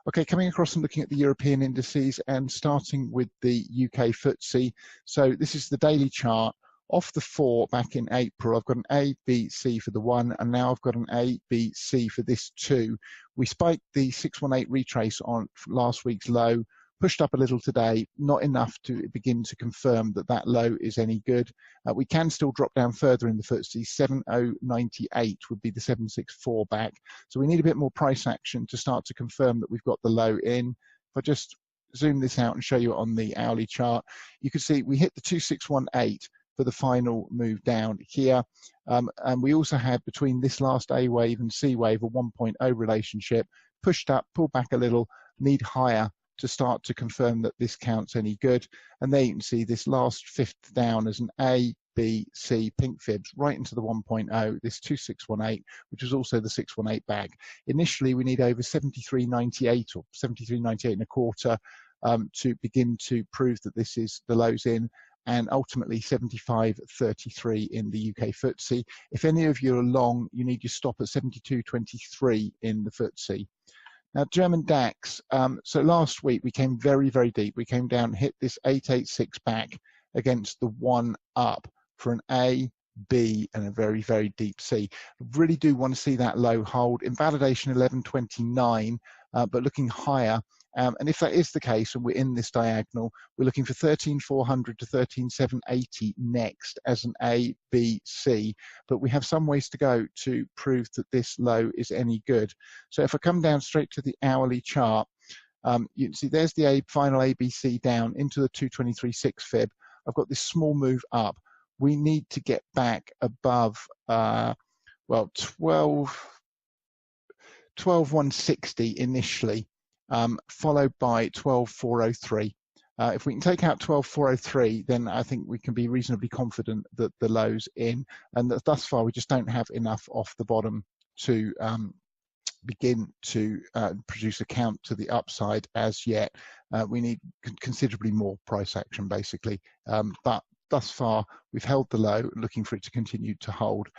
Okay, coming across and looking at the European indices and starting with the UK FTSE. So this is the daily chart. Off the 4 back in April, I've got an A, B, C for the 1, and now I've got an A, B, C for this 2. We spiked the 618 retrace on last week's low, pushed up a little today, not enough to begin to confirm that that low is any good. We can still drop down further in the FTSE. 7098 would be the 764 back. So we need a bit more price action to start to confirm that we've got the low in. If I just zoom this out and show you on the hourly chart, you can see we hit the 2618 for the final move down here. And we also had between this last A wave and C wave a 1.0 relationship, pushed up, pulled back a little, need higher to start to confirm that this counts any good. And there you can see this last fifth down as an A, B, C, pink fibs right into the 1.0, this 2618, which is also the 618 bag. Initially, we need over 73.98 or 73.98 and a quarter to begin to prove that this is the lows in, and ultimately 75.33 in the UK FTSE. If any of you are long, you need to stop at 72.23 in the FTSE. Now, German DAX, so last week we came very, very deep. We came down, hit this 886 back against the 1 up for an A, B, and a very, very deep C. I really do want to see that low hold. Invalidation 1129, but looking higher. And if that is the case, and we're in this diagonal, we're looking for 13,400 to 13,780 next as an A, B, C. But we have some ways to go to prove that this low is any good. So if I come down straight to the hourly chart, you can see there's the final ABC down into the 223.6 fib. I've got this small move up. We need to get back above, well, 12,160 initially. Followed by 12,403. If we can take out 12,403, then I think we can be reasonably confident that the low's in, and that thus far we just don't have enough off the bottom to begin to produce a count to the upside as yet. We need considerably more price action, basically. But thus far, we've held the low, looking for it to continue to hold.